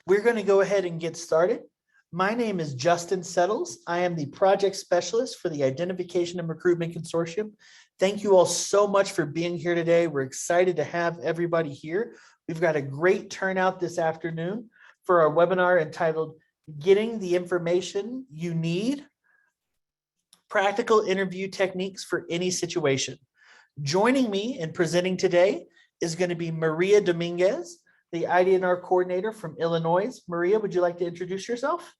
We're going to go ahead and get started. My name is Justin Settles. I am the project specialist for the Identification and Recruitment Consortium. Thank you all so much for being here today. We're excited to have everybody here. We've got a great turnout this afternoon for our webinar entitled Getting the Information You Need, Practical Interview Techniques for Any Situation. Joining me in presenting today is going to be Maria Dominguez, the IDNR coordinator from Illinois. Maria, would you like to introduce yourself?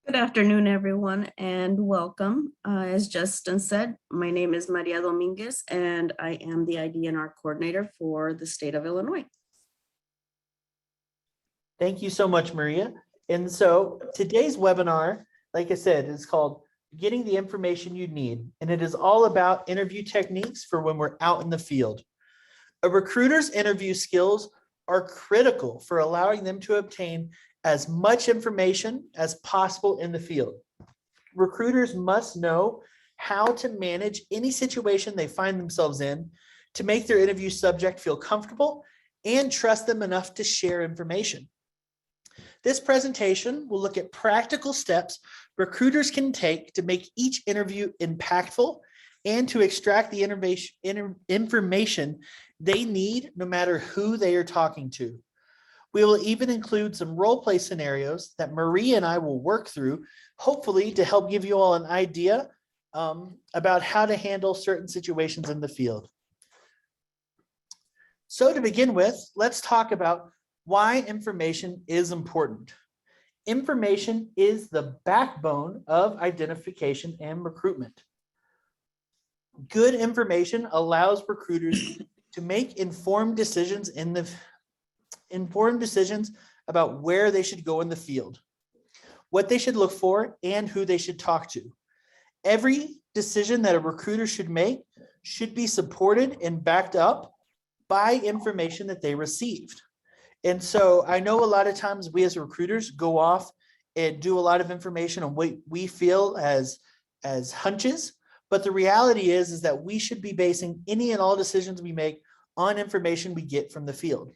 Good afternoon, everyone, and welcome. As Justin said, my name is Maria Dominguez, and I am the IDNR coordinator for the state of Illinois. Thank you so much, Maria. And so today's webinar, like I said, is called Getting the Information You Need, and it is all about interview techniques for when we're out in the field. A recruiter's interview skills are critical for allowing them to obtain as much information as possible in the field. Recruiters must know how to manage any situation they find themselves in to make their interview subject feel comfortable and trust them enough to share information. This presentation will look at practical steps recruiters can take to make each interview impactful and to extract the information they need no matter who they are talking to. We will even include some role play scenarios that Maria and I will work through, hopefully to help give you all an idea about how to handle certain situations in the field. So to begin with, let's talk about why information is important. Information is the backbone of identification and recruitment. Good information allows recruiters to make informed decisions about where they should go in the field, what they should look for, and who they should talk to. Every decision that a recruiter should make should be supported and backed up by information that they received. And so I know a lot of times we as recruiters go off and do a lot of information on what we feel as hunches, but the reality is that we should be basing any and all decisions we make on information we get from the field.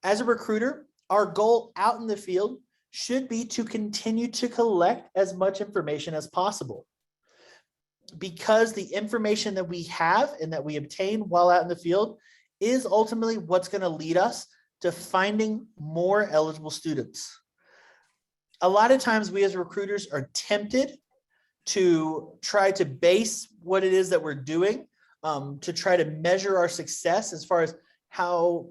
As a recruiter, our goal out in the field should be to continue to collect as much information as possible, because the information that we have and that we obtain while out in the field is ultimately what's going to lead us to finding more eligible students. A lot of times we as recruiters are tempted to try to base what it is that we're doing to try to measure our success as far as how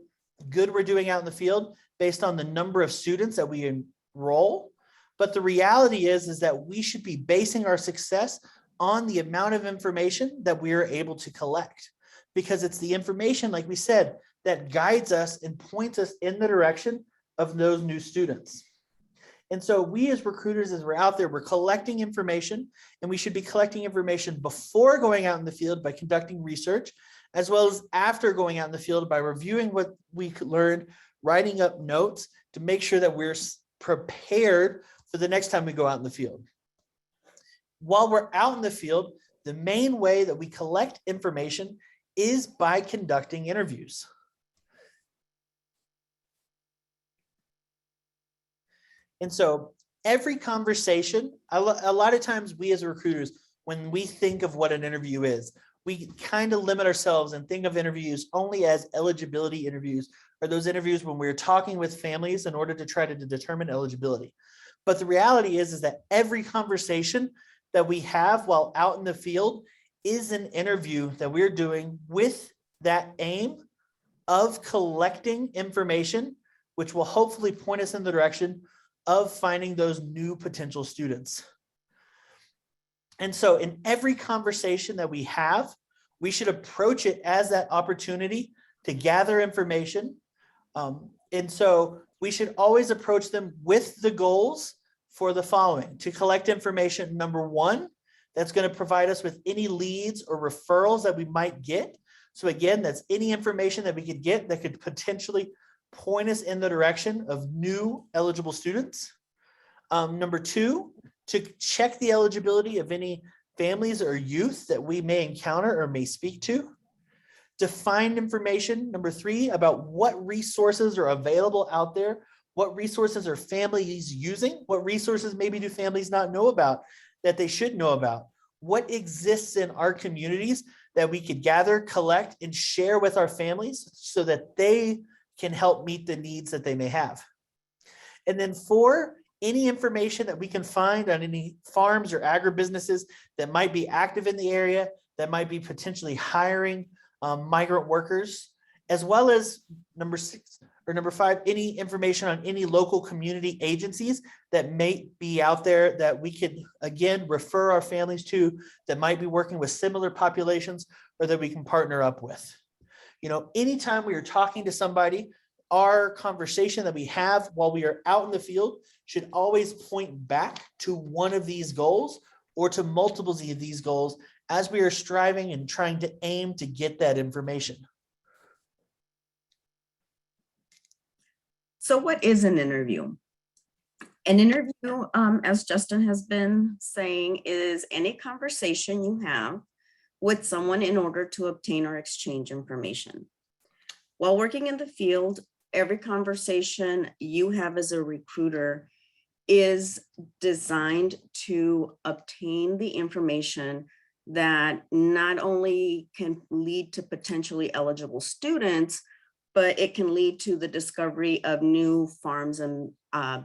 good we're doing out in the field based on the number of students that we enroll. But the reality is that we should be basing our success on the amount of information that we are able to collect, because it's the information, like we said, that guides us and points us in the direction of those new students. And so we as recruiters, as we're out there, we're collecting information, and we should be collecting information before going out in the field by conducting research, as well as after going out in the field by reviewing what we learned, writing up notes to make sure that we're prepared for the next time we go out in the field. While we're out in the field, the main way that we collect information is by conducting interviews. And so every conversation, a lot of times we as recruiters, when we think of what an interview is, we kind of limit ourselves and think of interviews only as eligibility interviews, or those interviews when we're talking with families in order to try to determine eligibility. But the reality is that every conversation that we have while out in the field is an interview that we're doing with that aim of collecting information, which will hopefully point us in the direction of finding those new potential students. And so in every conversation that we have, we should approach it as that opportunity to gather information. And so we should always approach them with the goals for the following: to collect information, number one, that's going to provide us with any leads or referrals that we might get. So again, that's any information that we could get that could potentially point us in the direction of new eligible students. Number two, to check the eligibility of any families or youth that we may encounter or may speak to Define information, number 3, about what resources are available out there. What resources are families using? What resources maybe do families not know about that they should know about? What exists in our communities that we could gather, collect, and share with our families so that they can help meet the needs that they may have? And then 4, any information that we can find on any farms or agribusinesses that might be active in the area, that might be potentially hiring migrant workers, as well as number 5, any information on any local community agencies that may be out there that we could, again, refer our families to, that might be working with similar populations or that we can partner up with. You know, anytime we are talking to somebody, our conversation that we have while we are out in the field should always point back to one of these goals or to multiples of these goals as we are striving and trying to aim to get that information. So what is an interview? An interview, as Justin has been saying, is any conversation you have with someone in order to obtain or exchange information. While working in the field, every conversation you have as a recruiter is designed to obtain the information that not only can lead to potentially eligible students, but it can lead to the discovery of new farms and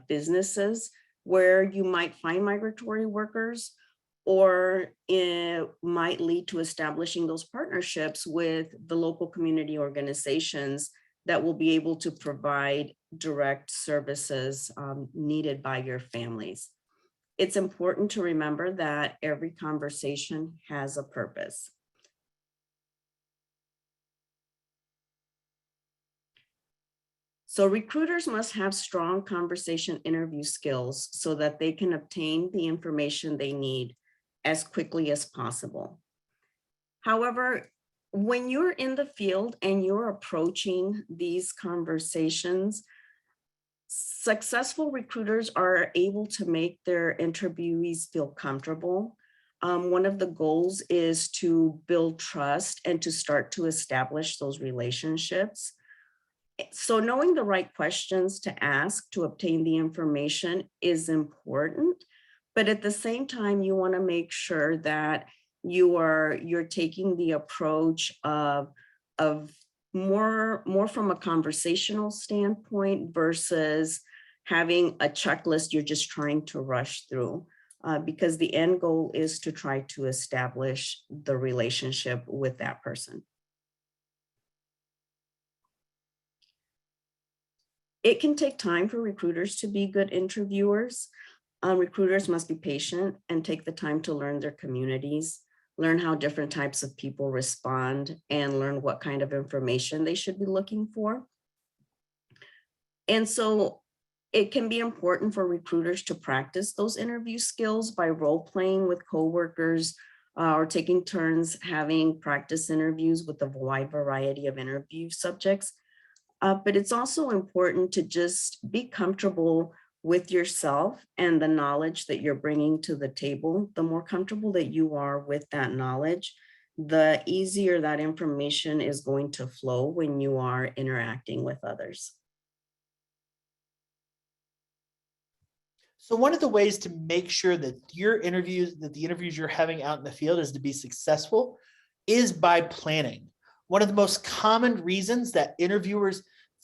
businesses where you might find migratory workers, or it might lead to establishing those partnerships with the local community organizations that will be able to provide direct services needed by your families. It's important to remember that every conversation has a purpose. So recruiters must have strong conversation interview skills so that they can obtain the information they need as quickly as possible. However, when you're in the field and you're approaching these conversations, successful recruiters are able to make their interviewees feel comfortable. One of the goals is to build trust and to start to establish those relationships. So knowing the right questions to ask to obtain the information is important, but at the same time, you want to make sure that you're taking the approach of more from a conversational standpoint versus having a checklist you're just trying to rush through, because the end goal is to try to establish the relationship with that person. It can take time for recruiters to be good interviewers. Recruiters must be patient and take the time to learn their communities, learn how different types of people respond, and learn what kind of information they should be looking for. And so it can be important for recruiters to practice those interview skills by role-playing with coworkers or taking turns having practice interviews with a wide variety of interview subjects. But it's also important to just be comfortable with yourself and the knowledge that you're bringing to the table. The more comfortable that you are with that knowledge, the easier that information is going to flow when you are interacting with others. So one of the ways to make sure that the interviews you're having out in the field is to be successful is by planning. One of the most common reasons that interviewers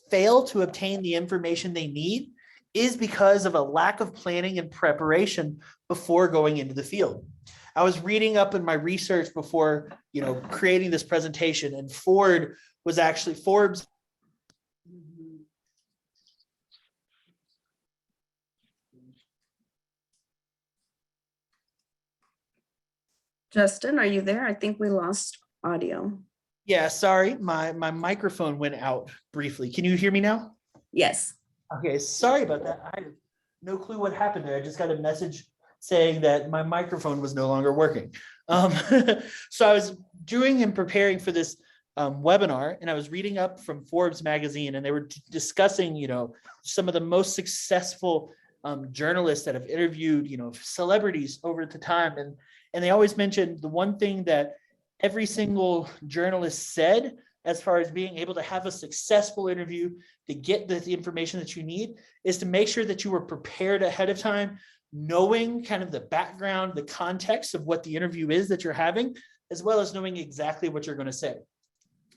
fail to obtain the information they need is because of a lack of planning and preparation before going into the field. I was reading up in my research before, creating this presentation, and Forbes. Justin, are you there? I think we lost audio. Yeah, sorry, my microphone went out briefly. Can you hear me now? Yes. Okay, sorry about that. I have no clue what happened there. I just got a message saying that my microphone was no longer working. So I was doing and preparing for this webinar, and I was reading up from Forbes magazine, and they were discussing, some of the most successful journalists that have interviewed, celebrities over the time. And they always mentioned the one thing that every single journalist said as far as being able to have a successful interview, to get the information that you need, is to make sure that you were prepared ahead of time, knowing kind of the background, the context of what the interview is that you're having, as well as knowing exactly what you're going to say.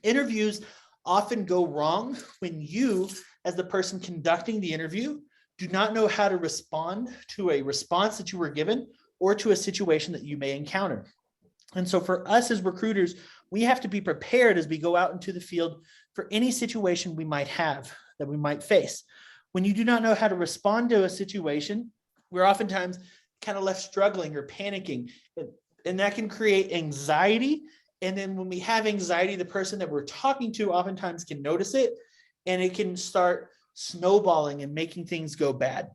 Interviews often go wrong when you, as the person conducting the interview, do not know how to respond to a response that you were given or to a situation that you may encounter. And so for us as recruiters, we have to be prepared as we go out into the field for any situation we might have, that we might face. When you do not know how to respond to a situation, we're oftentimes kind of left struggling or panicking, and that can create anxiety. And then when we have anxiety, the person that we're talking to oftentimes can notice it, and it can start snowballing and making things go bad.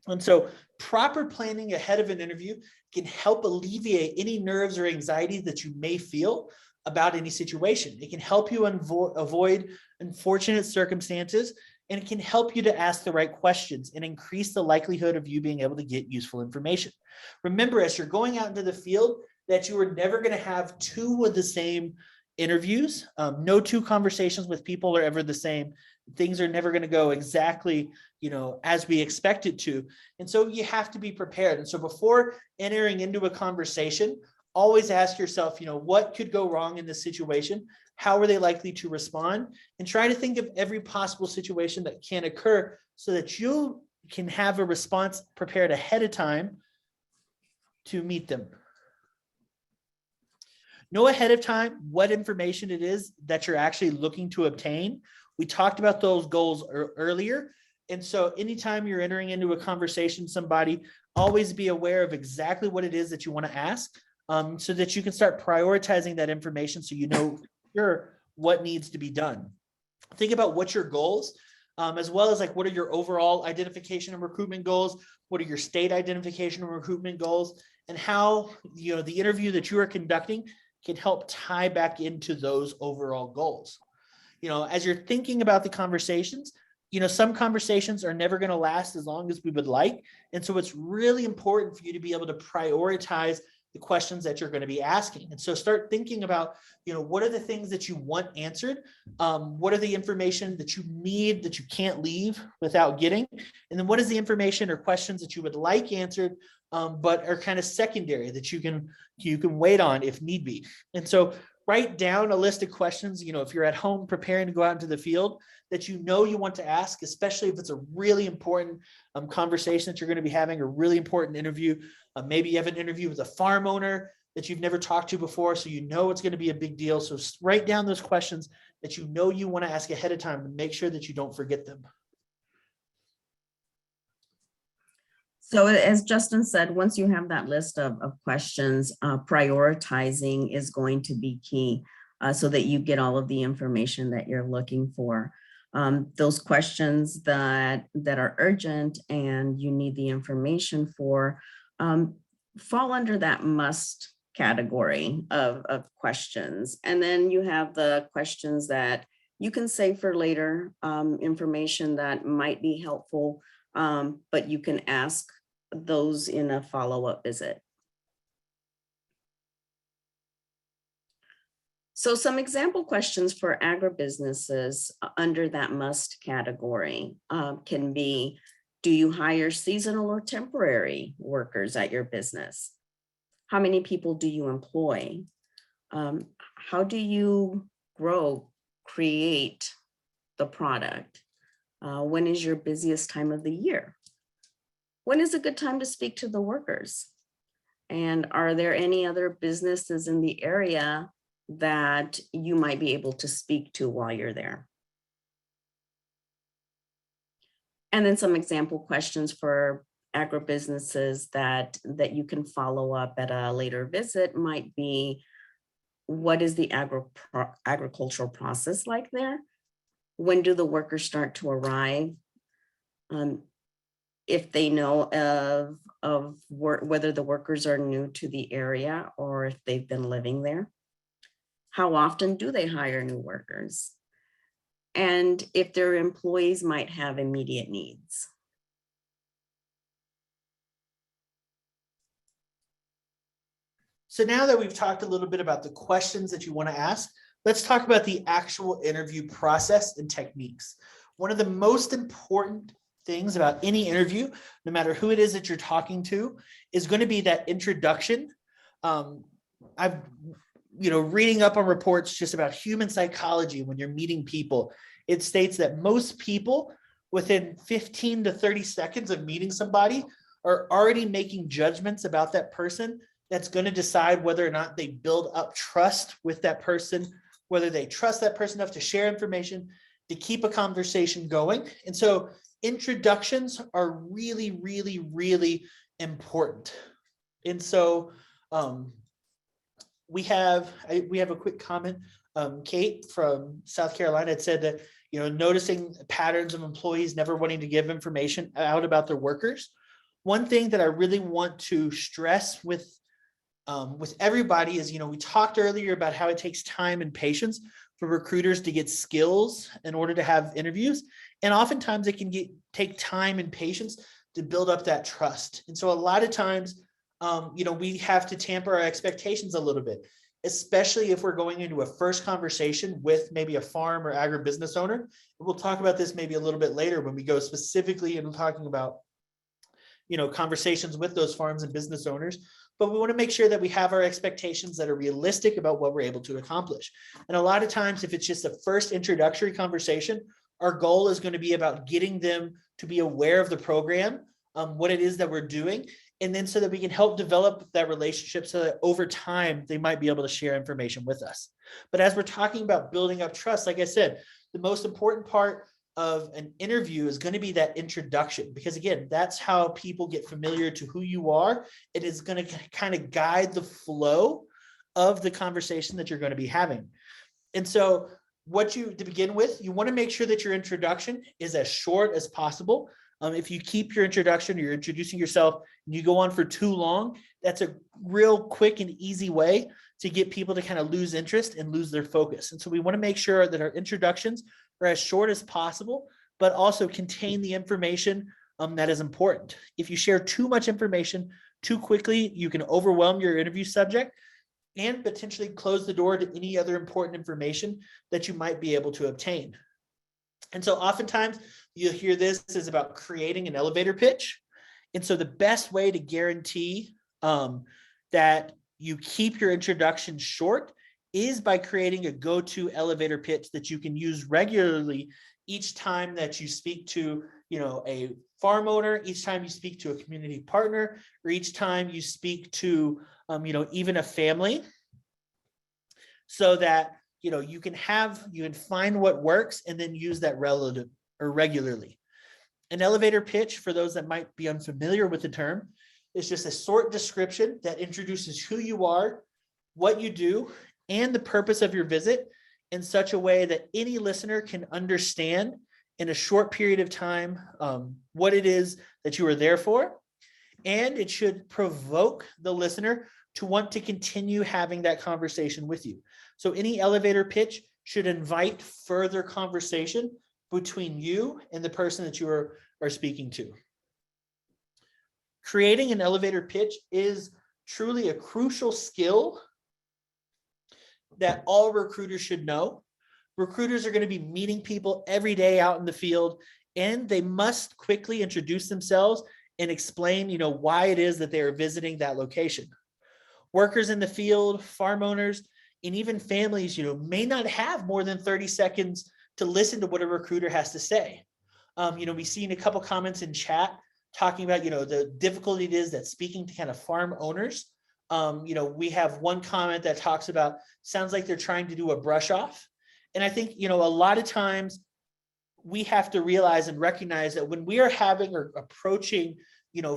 And so proper planning ahead of an interview can help alleviate any nerves or anxiety that you may feel about any situation. It can help you avoid unfortunate circumstances, and it can help you to ask the right questions and increase the likelihood of you being able to get useful information. Remember, as you're going out into the field, that you are never going to have two of the same interviews. No two conversations with people are ever the same. Things are never going to go exactly, as we expect it to. And so you have to be prepared. And so before entering into a conversation, always ask yourself, what could go wrong in this situation? How are they likely to respond? And try to think of every possible situation that can occur so that you can have a response prepared ahead of time to meet them. Know ahead of time what information it is that you're actually looking to obtain. We talked about those goals earlier. And so anytime you're entering into a conversation with somebody, always be aware of exactly what it is that you want to ask, so that you can start prioritizing that information so you know what needs to be done. Think about what's your goals, as well as what are your overall identification and recruitment goals? What are your state identification and recruitment goals? And how the interview that you are conducting can help tie back into those overall goals. As you're thinking about the conversations, some conversations are never going to last as long as we would like. And so it's really important for you to be able to prioritize the questions that you're going to be asking. And so start thinking about, what are the things that you want answered? What are the information that you need that you can't leave without getting? And then what is the information or questions that you would like answered, but are kind of secondary that you can wait on if need be? And so write down a list of questions, if you're at home preparing to go out into the field, that you want to ask, especially if it's a really important conversation that you're going to be having, a really important interview. Maybe you have an interview with a farm owner that you've never talked to before, so it's going to be a big deal. So write down those questions that you want to ask ahead of time to make sure that you don't forget them. So as Justin said, once you have that list of questions, prioritizing is going to be key, so that you get all of the information that you're looking for. Those questions that are urgent and you need the information for fall under that must category of questions. And then you have the questions that you can save for later, information that might be helpful, but you can ask those in a follow-up visit. So some example questions for agribusinesses under that must category can be, do you hire seasonal or temporary workers at your business? How many people do you employ? How do you create the product? When is your busiest time of the year? When is a good time to speak to the workers? And are there any other businesses in the area that you might be able to speak to while you're there? And then some example questions for agribusinesses that you can follow up at a later visit might be, what is the agricultural process like there? When do the workers start to arrive? If they know of whether the workers are new to the area or if they've been living there. How often do they hire new workers? And if their employees might have immediate needs. So now that we've talked a little bit about the questions that you want to ask, let's talk about the actual interview process and techniques. One of the most important things about any interview, no matter who it is that you're talking to, is going to be that introduction. I've, reading up on reports just about human psychology when you're meeting people, it states that most people within 15 to 30 seconds of meeting somebody are already making judgments about that person that's going to decide whether or not they build up trust with that person, whether they trust that person enough to share information, to keep a conversation going. And so introductions are really, really, really important. And so we have a quick comment. Kate from South Carolina had said that, noticing patterns of employees never wanting to give information out about their workers. One thing that I really want to stress with everybody is, we talked earlier about how it takes time and patience for recruiters to get skills in order to have interviews. And oftentimes it can take time and patience to build up that trust. And so a lot of times, we have to tamper our expectations a little bit, especially if we're going into a first conversation with maybe a farm or agribusiness owner. We'll talk about this maybe a little bit later when we go specifically and talking about, conversations with those farms and business owners. But we want to make sure that we have our expectations that are realistic about what we're able to accomplish. And a lot of times, if it's just a first introductory conversation, our goal is going to be about getting them to be aware of the program, what it is that we're doing, and then so that we can help develop that relationship so that over time, they might be able to share information with us. But as we're talking about building up trust, like I said, the most important part of an interview is going to be that introduction, because again, that's how people get familiar to who you are. It is going to kind of guide the flow of the conversation that you're going to be having. And so to begin with, you want to make sure that your introduction is as short as possible. If you keep your introduction, you're introducing yourself, and you go on for too long, that's a real quick and easy way to get people to kind of lose interest and lose their focus. And so we want to make sure that our introductions are as short as possible, but also contain the information that is important. If you share too much information too quickly, you can overwhelm your interview subject and potentially close the door to any other important information that you might be able to obtain. And so oftentimes you'll hear this is about creating an elevator pitch. And so the best way to guarantee that you keep your introduction short is by creating a go-to elevator pitch that you can use regularly each time that you speak to, a farm owner, each time you speak to a community partner, or each time you speak to, even a family, so that, you can find what works and then use that relative or regularly. An elevator pitch, for those that might be unfamiliar with the term, is just a short description that introduces who you are, what you do, and the purpose of your visit in such a way that any listener can understand in a short period of time what it is that you are there for. And it should provoke the listener to want to continue having that conversation with you. So any elevator pitch should invite further conversation between you and the person that you are speaking to. Creating an elevator pitch is truly a crucial skill that all recruiters should know. Recruiters are going to be meeting people every day out in the field, and they must quickly introduce themselves and explain, why it is that they are visiting that location. Workers in the field, farm owners, and even families, may not have more than 30 seconds to listen to what a recruiter has to say. We've seen a couple comments in chat talking about, the difficulty it is that speaking to kind of farm owners. We have one comment that talks about, sounds like they're trying to do a brush off. And I think, a lot of times we have to realize and recognize that when we are having or approaching,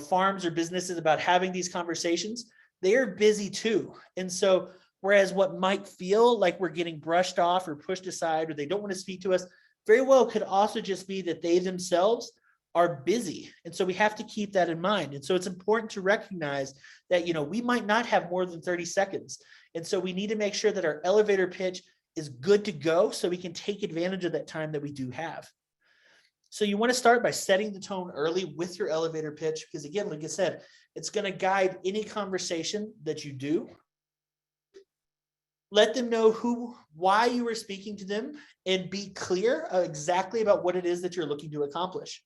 farms or businesses about having these conversations, they are busy too. And so, whereas what might feel like we're getting brushed off or pushed aside, or they don't want to speak to us, very well could also just be that they themselves are busy. And so we have to keep that in mind. And so it's important to recognize that, we might not have more than 30 seconds. And so we need to make sure that our elevator pitch is good to go so we can take advantage of that time that we do have. So you want to start by setting the tone early with your elevator pitch, because again, like I said, it's going to guide any conversation that you do. Let them know why you were speaking to them, and be clear exactly about what it is that you're looking to accomplish.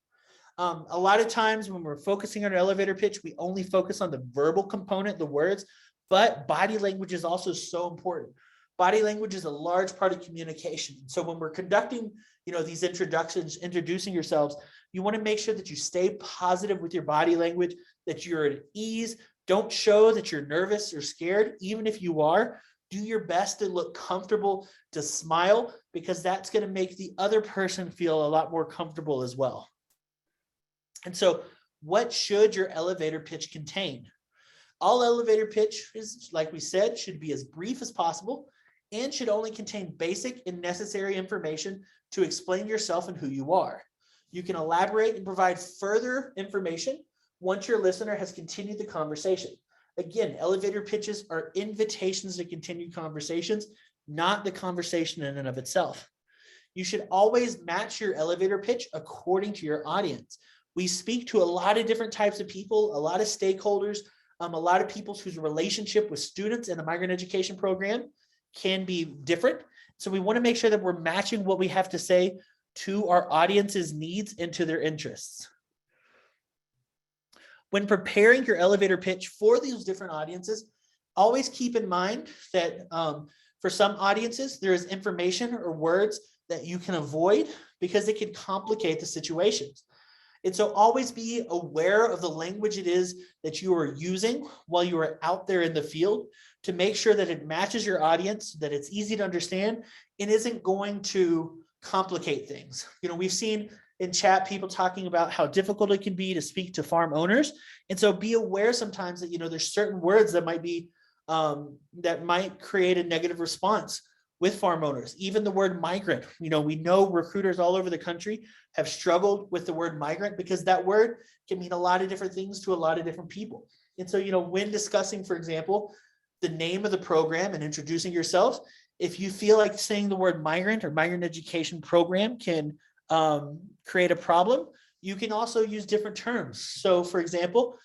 A lot of times when we're focusing on our elevator pitch, we only focus on the verbal component, the words, but body language is also so important. Body language is a large part of communication. So when we're conducting, these introductions, introducing yourselves, you want to make sure that you stay positive with your body language, that you're at ease. Don't show that you're nervous or scared. Even if you are, do your best to look comfortable, to smile, because that's going to make the other person feel a lot more comfortable as well. And so what should your elevator pitch contain? All elevator pitches, like we said, should be as brief as possible and should only contain basic and necessary information to explain yourself and who you are. You can elaborate and provide further information once your listener has continued the conversation. Again, elevator pitches are invitations to continue conversations, not the conversation in and of itself. You should always match your elevator pitch according to your audience. We speak to a lot of different types of people, a lot of stakeholders, a lot of people whose relationship with students in a migrant education program can be different. So we want to make sure that we're matching what we have to say to our audience's needs and to their interests. When preparing your elevator pitch for these different audiences, always keep in mind that for some audiences, there is information or words that you can avoid because it can complicate the situations. And so always be aware of the language it is that you are using while you are out there in the field to make sure that it matches your audience, that it's easy to understand and isn't going to complicate things. We've seen in chat people talking about how difficult it can be to speak to farm owners. And so be aware sometimes that, there's certain words that might be, that might create a negative response with farm owners. Even the word migrant, we know recruiters all over the country have struggled with the word migrant because that word can mean a lot of different things to a lot of different people. And so, when discussing, for example, the name of the program and introducing yourself, if you feel like saying the word migrant or migrant education program can create a problem, you can also use different terms. So for example,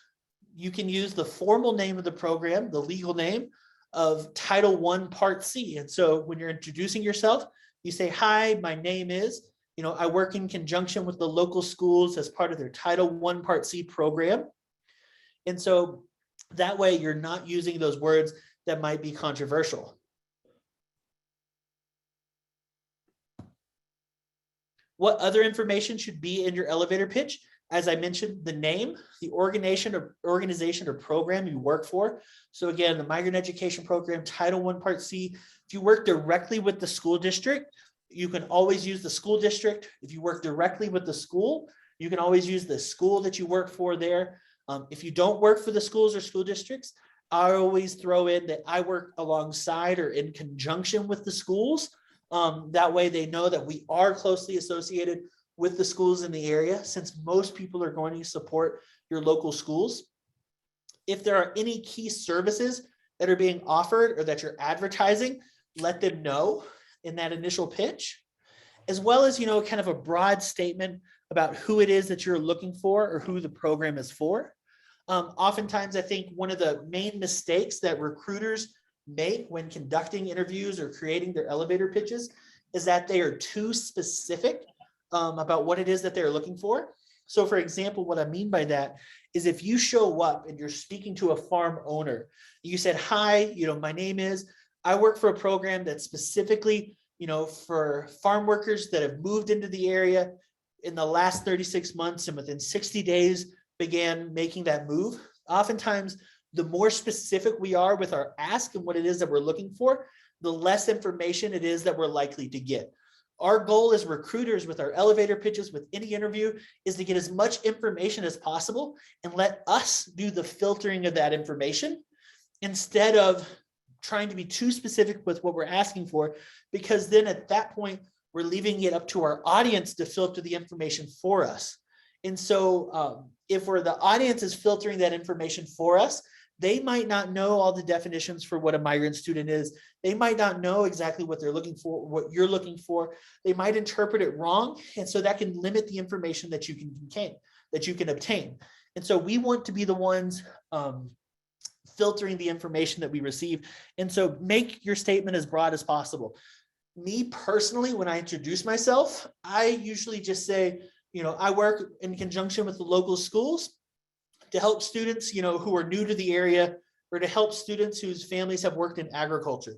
you can use the formal name of the program, the legal name of Title I, Part C. And so when you're introducing yourself, you say, hi, my name is, I work in conjunction with the local schools as part of their Title I, Part C program. And so that way you're not using those words that might be controversial. What other information should be in your elevator pitch? As I mentioned, the name, the organization or program you work for. So again, the Migrant Education Program, Title I, Part C. If you work directly with the school district, you can always use the school district. If you work directly with the school, you can always use the school that you work for there. If you don't work for the schools or school districts, I always throw in that I work alongside or in conjunction with the schools. That way they know that we are closely associated with the schools in the area, since most people are going to support your local schools. If there are any key services that are being offered or that you're advertising, let them know in that initial pitch, as well as, kind of a broad statement about who it is that you're looking for or who the program is for. Oftentimes, I think one of the main mistakes that recruiters make when conducting interviews or creating their elevator pitches is that they are too specific about what it is that they're looking for. So for example, what I mean by that is if you show up and you're speaking to a farm owner, you said, hi, my name is, I work for a program that's specifically, for farm workers that have moved into the area in the last 36 months and within 60 days began making that move. Oftentimes, the more specific we are with our ask and what it is that we're looking for, the less information it is that we're likely to get. Our goal as recruiters with our elevator pitches, with any interview, is to get as much information as possible and let us do the filtering of that information instead of trying to be too specific with what we're asking for, because then at that point, we're leaving it up to our audience to filter the information for us. And so if the audience is filtering that information for us, they might not know all the definitions for what a migrant student is. They might not know exactly what they're looking for, what you're looking for. They might interpret it wrong. And so that can limit the information that you can obtain. And so we want to be the ones filtering the information that we receive. And so make your statement as broad as possible. Me personally, when I introduce myself, I usually just say, I work in conjunction with the local schools to help students, who are new to the area, or to help students whose families have worked in agriculture.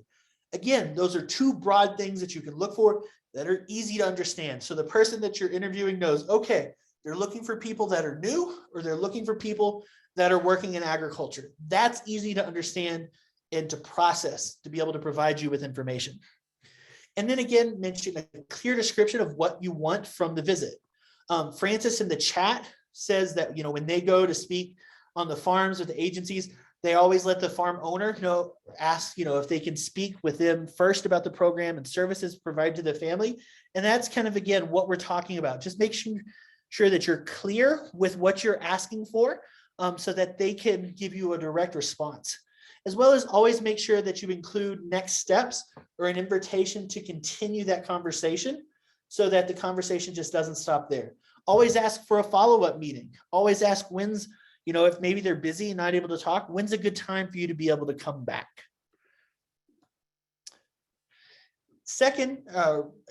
Again, those are two broad things that you can look for that are easy to understand. So the person that you're interviewing knows, okay, they're looking for people that are new, or they're looking for people that are working in agriculture. That's easy to understand and to process to be able to provide you with information. And then again, mention a clear description of what you want from the visit. Francis in the chat says that, when they go to speak on the farms or the agencies, they always let the farm owner ask, if they can speak with them first about the program and services provided to the family. And that's kind of, again, what we're talking about. Just make sure that you're clear with what you're asking for, so that they can give you a direct response. As well as always make sure that you include next steps or an invitation to continue that conversation, so that the conversation just doesn't stop there. Always ask for a follow-up meeting. Always ask when's, if maybe they're busy and not able to talk, when's a good time for you to be able to come back? Second,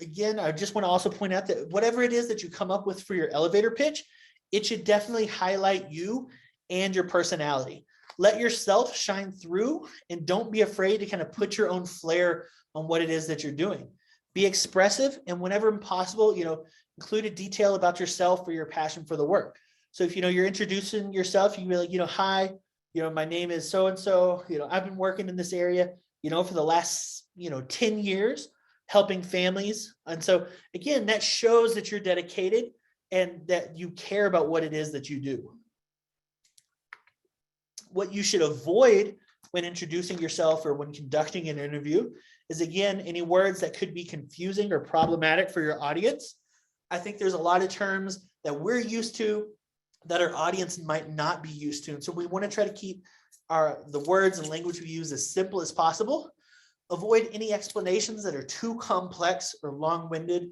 again, I just want to also point out that whatever it is that you come up with for your elevator pitch, it should definitely highlight you and your personality. Let yourself shine through, and don't be afraid to kind of put your own flair on what it is that you're doing. Be expressive, and whenever possible, include a detail about yourself or your passion for the work. So if you're introducing yourself, you can be like, hi, my name is so-and-so, I've been working in this area, for the last, 10 years, helping families. And so again, that shows that you're dedicated and that you care about what it is that you do. What you should avoid when introducing yourself or when conducting an interview is, again, any words that could be confusing or problematic for your audience. I think there's a lot of terms that we're used to that our audience might not be used to. And so we want to try to keep the words and language we use as simple as possible. Avoid any explanations that are too complex or long-winded.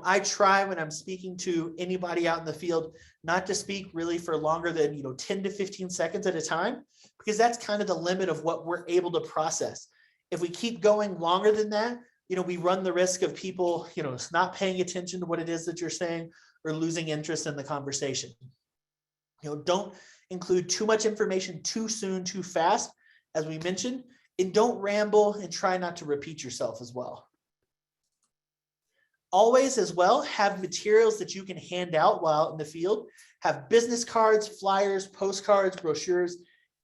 I try when I'm speaking to anybody out in the field not to speak really for longer than 10 to 15 seconds at a time, because that's kind of the limit of what we're able to process. If we keep going longer than that, we run the risk of people not paying attention to what it is that you're saying or losing interest in the conversation. Don't include too much information too soon, too fast, as we mentioned, and don't ramble, and try not to repeat yourself as well. Always as well, have materials that you can hand out while out in the field. Have business cards, flyers, postcards, brochures,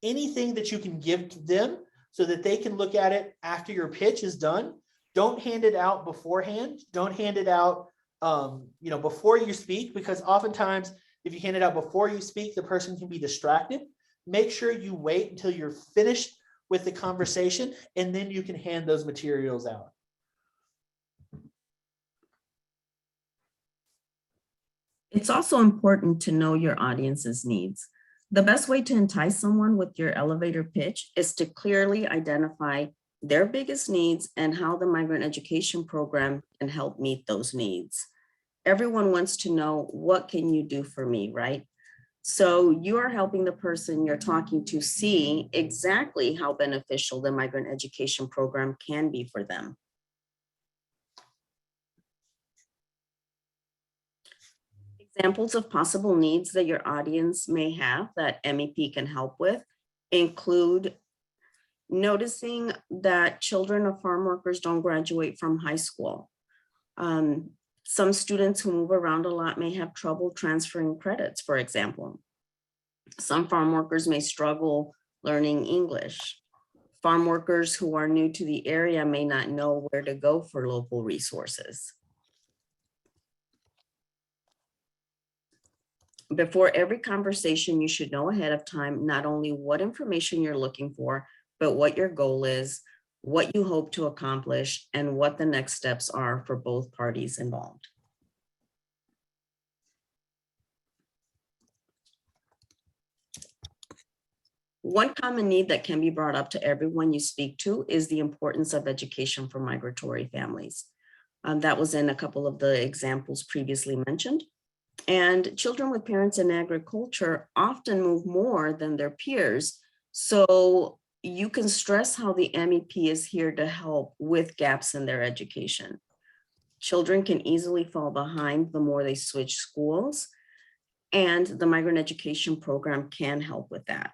anything that you can give to them so that they can look at it after your pitch is done. Don't hand it out beforehand. Don't hand it out before you speak, because oftentimes if you hand it out before you speak, the person can be distracted. Make sure you wait until you're finished with the conversation, and then you can hand those materials out. It's also important to know your audience's needs. The best way to entice someone with your elevator pitch is to clearly identify their biggest needs and how the migrant education program can help meet those needs. Everyone wants to know, what can you do for me, right? So you are helping the person you're talking to see exactly how beneficial the migrant education program can be for them. Examples of possible needs that your audience may have that MEP can help with include noticing that children of farm workers don't graduate from high school. Some students who move around a lot may have trouble transferring credits, for example. Some farm workers may struggle learning English. Farm workers who are new to the area may not know where to go for local resources. Before every conversation, you should know ahead of time not only what information you're looking for, but what your goal is, what you hope to accomplish, and what the next steps are for both parties involved. One common need that can be brought up to everyone you speak to is the importance of education for migratory families. That was in a couple of the examples previously mentioned. And children with parents in agriculture often move more than their peers. So you can stress how the MEP is here to help with gaps in their education. Children can easily fall behind the more they switch schools, and the migrant education program can help with that.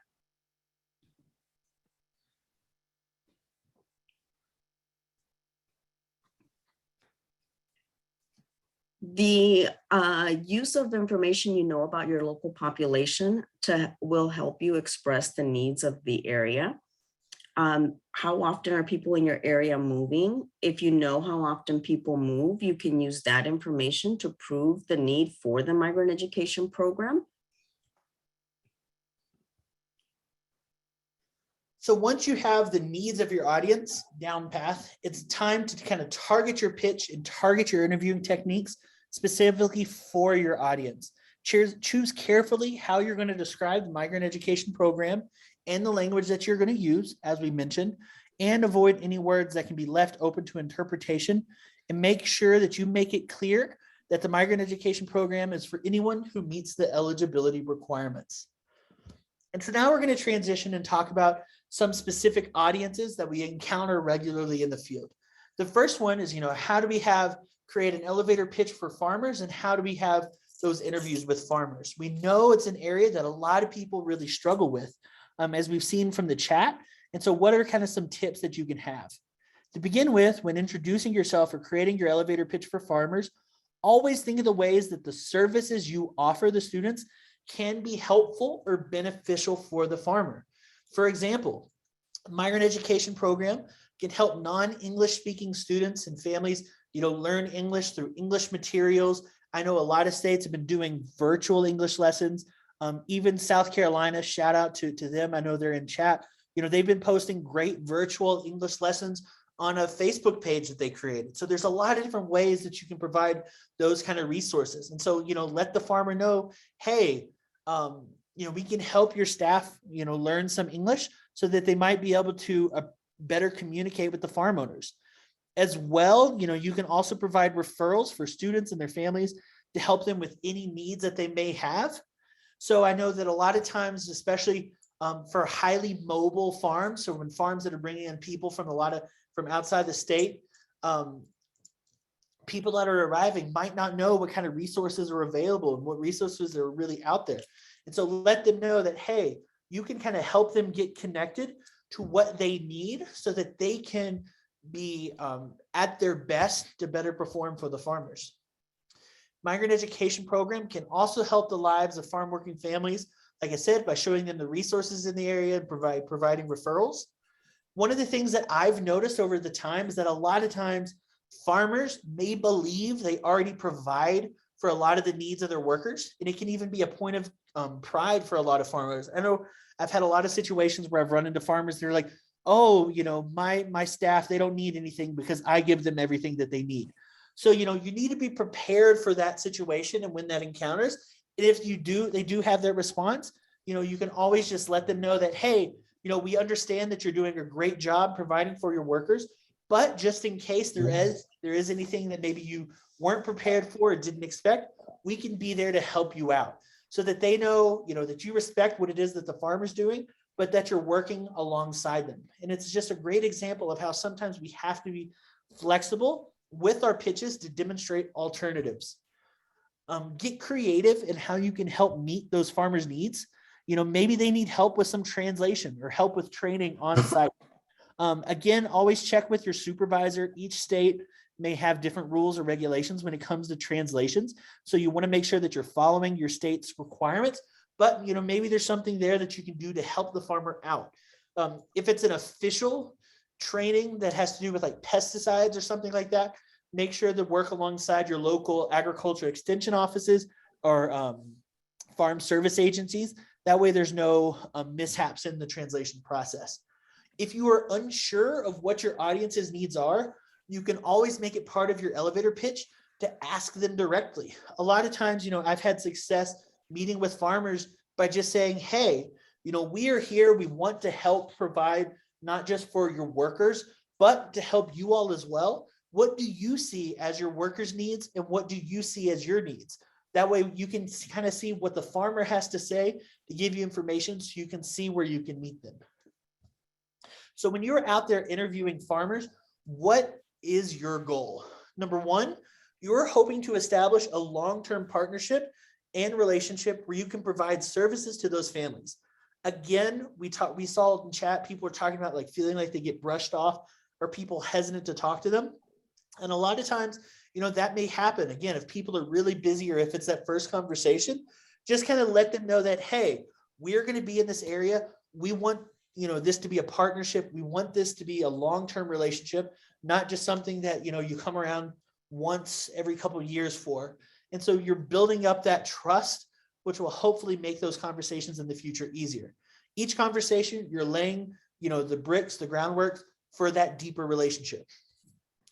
The use of information you know about your local population will help you express the needs of the area. How often are people in your area moving? If you know how often people move, you can use that information to prove the need for the migrant education program. So once you have the needs of your audience down path, it's time to kind of target your pitch and target your interviewing techniques specifically for your audience. Choose carefully how you're going to describe the migrant education program and the language that you're going to use, as we mentioned, and avoid any words that can be left open to interpretation, and make sure that you make it clear that the migrant education program is for anyone who meets the eligibility requirements. And so now we're going to transition and talk about some specific audiences that we encounter regularly in the field. The first one is, how do we create an elevator pitch for farmers, and how do we have those interviews with farmers? We know it's an area that a lot of people really struggle with, as we've seen from the chat. And so what are kind of some tips that you can have? To begin with, when introducing yourself or creating your elevator pitch for farmers, always think of the ways that the services you offer the students can be helpful or beneficial for the farmer. For example, migrant education program can help non-English speaking students and families, learn English through English materials. I know a lot of states have been doing virtual English lessons. Even South Carolina, shout out to them. I know they're in chat. They've been posting great virtual English lessons on a Facebook page that they created. So there's a lot of different ways that you can provide those kind of resources. And so, let the farmer know, hey, we can help your staff, learn some English so that they might be able to better communicate with the farm owners. As well, you can also provide referrals for students and their families to help them with any needs that they may have. So I know that a lot of times, especially for highly mobile farms, so when farms that are bringing in people from outside the state, people that are arriving might not know what kind of resources are available and what resources are really out there. And so let them know that, hey, you can kind of help them get connected to what they need so that they can be at their best to better perform for the farmers. Migrant education program can also help the lives of farm working families, like I said, by showing them the resources in the area and providing referrals. One of the things that I've noticed over the time is that a lot of times farmers may believe they already provide for a lot of the needs of their workers, and it can even be a point of pride for a lot of farmers. I know I've had a lot of situations where I've run into farmers, they're like, oh, my staff, they don't need anything because I give them everything that they need. So, you need to be prepared for that situation and when that encounters. And if they do have their response, you can always just let them know that, hey, we understand that you're doing a great job providing for your workers, but just in case there is anything that maybe you weren't prepared for or didn't expect, we can be there to help you out so that they know, that you respect what it is that the farmer's doing, but that you're working alongside them. And it's just a great example of how sometimes we have to be flexible with our pitches to demonstrate alternatives. Get creative in how you can help meet those farmers' needs. Maybe they need help with some translation or help with training on site. Again, always check with your supervisor. Each state may have different rules or regulations when it comes to translations. So you want to make sure that you're following your state's requirements, but maybe there's something there that you can do to help the farmer out. If it's an official training that has to do with like pesticides or something like that, make sure to work alongside your local agriculture extension offices or farm service agencies. That way there's no mishaps in the translation process. If you are unsure of what your audience's needs are, you can always make it part of your elevator pitch to ask them directly. A lot of times, I've had success meeting with farmers by just saying, hey, we are here. We want to help provide not just for your workers, but to help you all as well. What do you see as your workers' needs and what do you see as your needs? That way you can kind of see what the farmer has to say to give you information so you can see where you can meet them. So when you're out there interviewing farmers, what is your goal? Number one, you're hoping to establish a long-term partnership and relationship where you can provide services to those families. Again, we saw in chat, people were talking about like feeling like they get brushed off or people hesitant to talk to them. And a lot of times, that may happen. Again, if people are really busy or if it's that first conversation, just kind of let them know that, hey, we're going to be in this area. We want, this to be a partnership. We want this to be a long-term relationship, not just something that, you come around once every couple of years for. And so you're building up that trust, which will hopefully make those conversations in the future easier. Each conversation, you're laying, the bricks, the groundwork for that deeper relationship.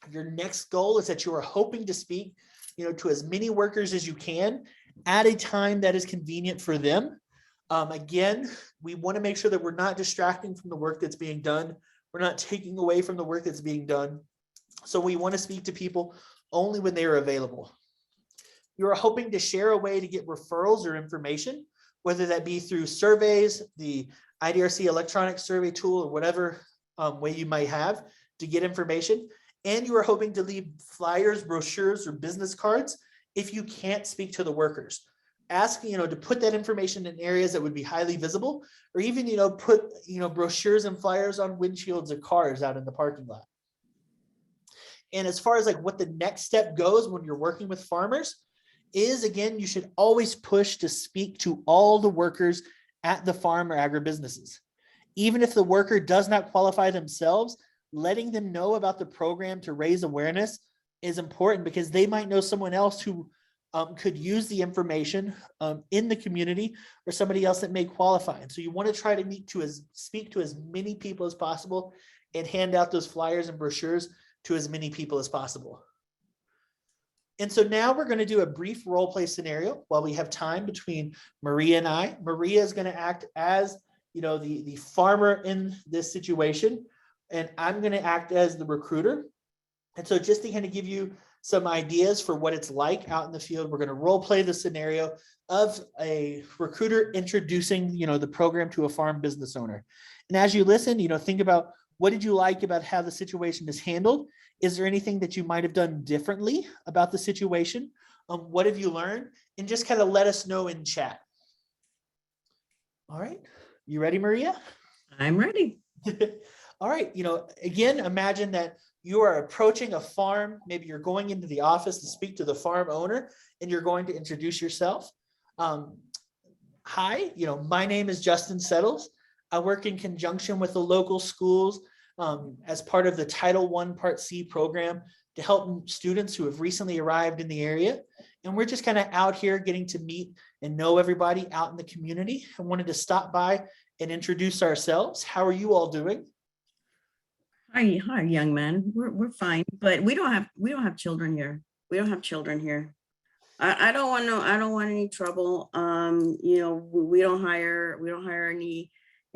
Your next goal is that you are hoping to speak, to as many workers as you can at a time that is convenient for them. Again, we want to make sure that we're not distracting from the work that's being done. We're not taking away from the work that's being done. So we want to speak to people only when they are available. You're hoping to share a way to get referrals or information, whether that be through surveys, the IDRC electronic survey tool, or whatever way you might have to get information. And you are hoping to leave flyers, brochures, or business cards if you can't speak to the workers. Ask, to put that information in areas that would be highly visible, or even, put, brochures and flyers on windshields of cars out in the parking lot. And as far as like what the next step goes when you're working with farmers is, again, you should always push to speak to all the workers at the farm or agribusinesses. Even if the worker does not qualify themselves, letting them know about the program to raise awareness is important because they might know someone else who could use the information in the community or somebody else that may qualify. And so you want to try to speak to as many people as possible and hand out those flyers and brochures to as many people as possible. And so now we're going to do a brief role play scenario while we have time between Maria and I. Maria is going to act as, the farmer in this situation, and I'm going to act as the recruiter. And so just to kind of give you some ideas for what it's like out in the field, we're going to role play the scenario of a recruiter introducing, the program to a farm business owner. And as you listen, think about what did you like about how the situation is handled? Is there anything that you might have done differently about the situation? What have you learned? And just kind of let us know in chat. All right. You ready, Maria? I'm ready. All right. Again, imagine that you are approaching a farm. Maybe you're going into the office to speak to the farm owner and you're going to introduce yourself. Hi, my name is Justin Settles. I work in conjunction with the local schools as part of the Title I Part C program to help students who have recently arrived in the area. And we're just kind of out here getting to meet and know everybody out in the community. I wanted to stop by and introduce ourselves. How are you all doing? Hi, young man. We're fine, but we don't have children here. We don't have children here. I don't want any trouble. We don't hire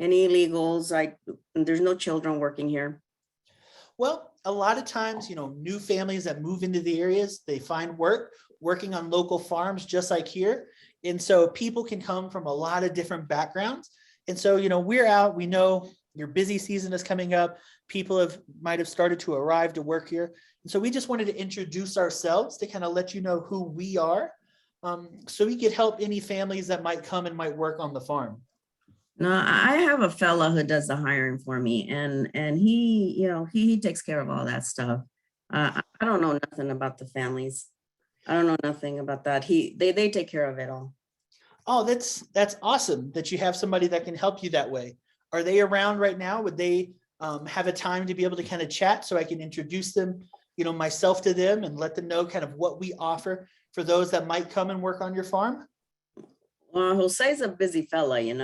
any illegals. There's no children working here. Well, a lot of times, new families that move into the areas, they find work working on local farms just like here. And so people can come from a lot of different backgrounds. And so, we're out, we know your busy season is coming up. People might have started to arrive to work here. And so we just wanted to introduce ourselves to kind of let you know who we are. So we could help any families that might come and might work on the farm. No, I have a fella who does the hiring for me, and he takes care of all that stuff. I don't know nothing about the families. I don't know nothing about that. They take care of it all. Oh, that's awesome that you have somebody that can help you that way. Are they around right now? Would they have a time to be able to kind of chat so I can introduce them, myself to them and let them know kind of what we offer for those that might come and work on your farm? Well, Jose's a busy fella, he's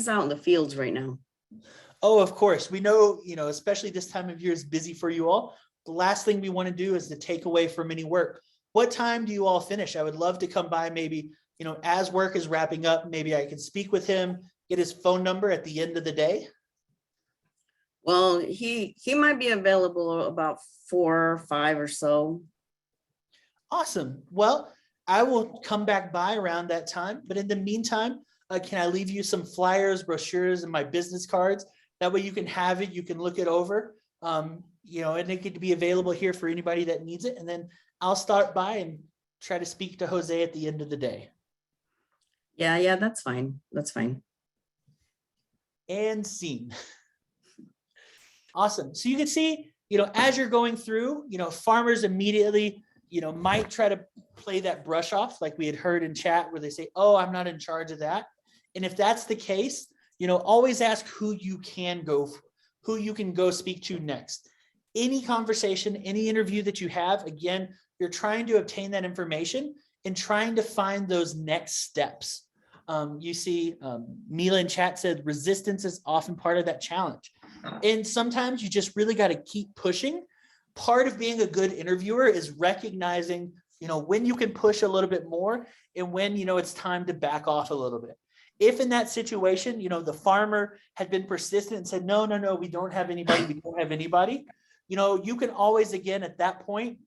out in the fields right now. Oh, of course. We know, especially this time of year is busy for you all. The last thing we want to do is to take away from any work. What time do you all finish? I would love to come by maybe, as work is wrapping up, maybe I can speak with him, get his phone number at the end of the day. Well, he might be available about 4 or 5 or so. Awesome. Well, I will come back by around that time. But in the meantime, can I leave you some flyers, brochures, and my business cards That way you can have it, you can look it over, you know, and it could be available here for anybody that needs it. And then I'll start by and try to speak to Jose at the end of the day. Yeah, that's fine. That's fine. And scene. Awesome. So you can see, you know, as you're going through, you know, farmers immediately, you know, might try to play that brush off like we had heard in chat where they say, oh, I'm not in charge of that. And if that's the case, you know, always ask who you can go, who you can go speak to next. Any conversation, any interview that you have, again, you're trying to obtain that information and trying to find those next steps. You see, Mila in chat said resistance is often part of that challenge. And sometimes you just really got to keep pushing. Part of being a good interviewer is recognizing, you know, when you can push a little bit more and when, you know, it's time to back off a little bit. If in that situation, you know, the farmer had been persistent and said, no, we don't have anybody, you know, you can always, again, at that point,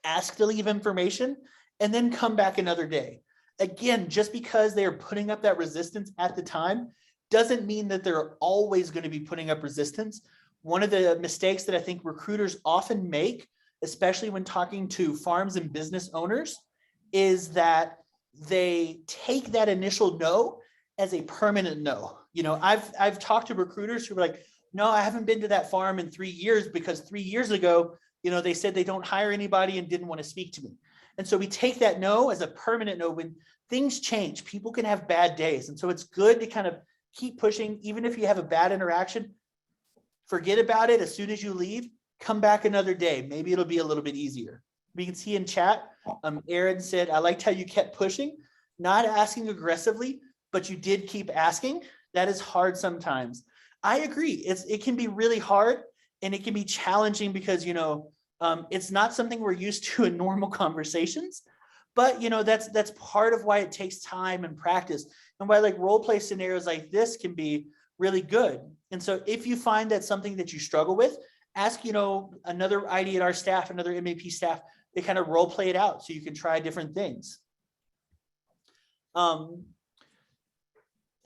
ask to leave information and then come back another day. Again, just because they are putting up that resistance at the time doesn't mean that they're always going to be putting up resistance. One of the mistakes that I think recruiters often make, especially when talking to farms and business owners, is that they take that initial no as a permanent no. You know, I've talked to recruiters who are like, no, I haven't been to that farm in 3 years because 3 years ago, you know, they said they don't hire anybody and didn't want to speak to me. And so we take that no as a permanent no. When things change, people can have bad days. And so it's good to kind of keep pushing, even if you have a bad interaction, forget about it. As soon as you leave, come back another day. Maybe it'll be a little bit easier. We can see in chat, Aaron said, I liked how you kept pushing, not asking aggressively, but you did keep asking. That is hard sometimes. I agree. It can be really hard and it can be challenging because, you know, it's not something we're used to in normal conversations, but you know, that's part of why it takes time and practice and why like role play scenarios like this can be really good. And so if you find that something that you struggle with, ask, you know, another IDRC staff, another MAP staff, they kind of role play it out so you can try different things.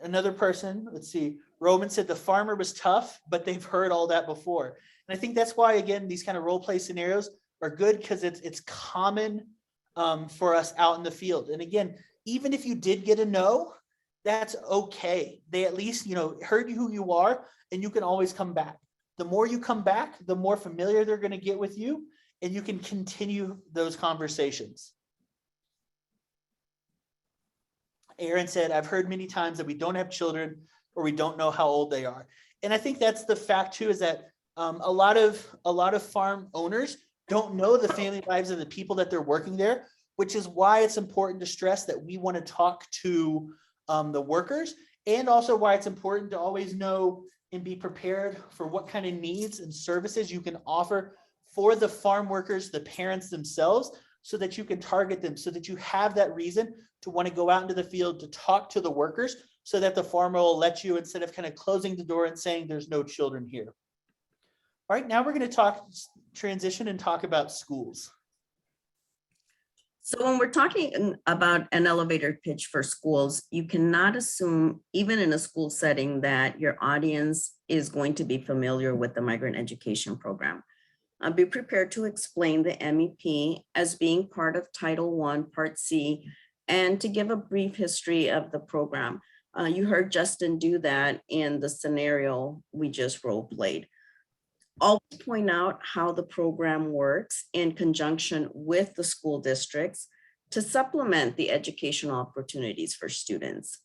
Another person, let's see, Roman said the farmer was tough, but they've heard all that before. And I think that's why, again, these kind of role play scenarios are good because it's common for us out in the field. And again, even if you did get a no, that's okay. They at least, you know, heard who you are and you can always come back. The more you come back, the more familiar they're going to get with you and you can continue those conversations. Aaron said, I've heard many times that we don't have children or we don't know how old they are. And I think that's the fact too, is that a lot of farm owners don't know the family lives of the people that they're working there, which is why it's important to stress that we want to talk to the workers, and also why it's important to always know and be prepared for what kind of needs and services you can offer for the farm workers, the parents themselves, so that you can target them, so that you have that reason to want to go out into the field to talk to the workers so that the farmer will let you, instead of kind of closing the door and saying there's no children here. All right, now we're going to transition and talk about schools. So when we're talking about an elevator pitch for schools, you cannot assume, even in a school setting, that your audience is going to be familiar with the migrant education program. Be prepared to explain the MEP as being part of Title I, Part C, and to give a brief history of the program. You heard Justin do that in the scenario we just role played. Always point out how the program works in conjunction with the school districts to supplement the educational opportunities for students.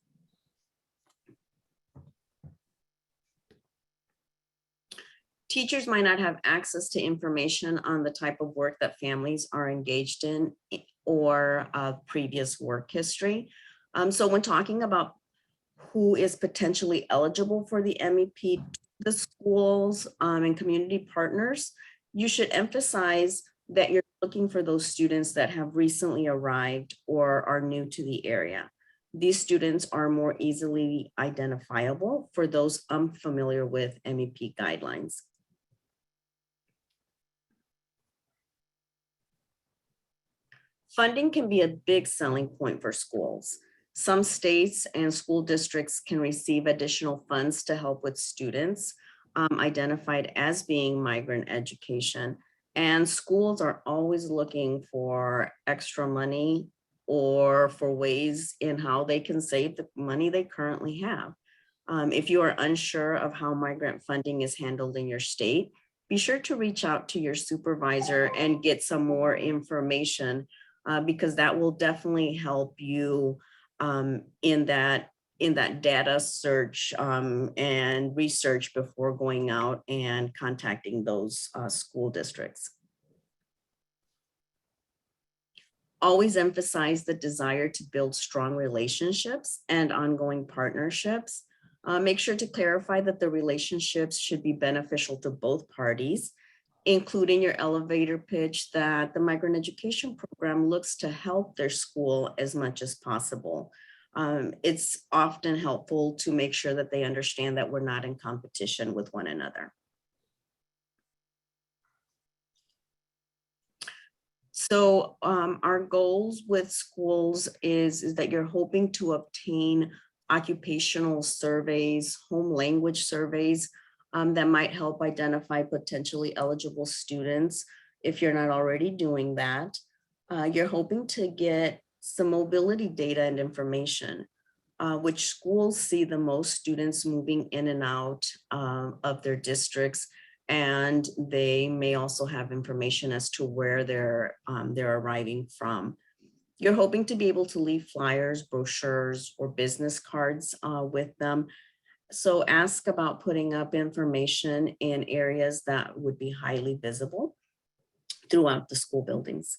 Teachers might not have access to information on the type of work that families are engaged in or previous work history. So when talking about who is potentially eligible for the MEP, the schools and community partners, you should emphasize that you're looking for those students that have recently arrived or are new to the area. These students are more easily identifiable for those unfamiliar with MEP guidelines. Funding can be a big selling point for schools. Some states and school districts can receive additional funds to help with students. identified as being migrant education. And schools are always looking for extra money or for ways in how they can save the money they currently have. If you are unsure of how migrant funding is handled in your state, be sure to reach out to your supervisor and get some more information because that will definitely help you in that data search and research before going out and contacting those school districts. Always emphasize the desire to build strong relationships and ongoing partnerships. Make sure to clarify that the relationships should be beneficial to both parties, including your elevator pitch that the migrant education program looks to help their school as much as possible. It's often helpful to make sure that they understand that we're not in competition with one another. So our goals with schools is that you're hoping to obtain occupational surveys, home language surveys that might help identify potentially eligible students if you're not already doing that. You're hoping to get some mobility data and information, which schools see the most students moving in and out of their districts. And they may also have information as to where they're arriving from. You're hoping to be able to leave flyers, brochures, or business cards with them. So ask about putting up information in areas that would be highly visible throughout the school buildings.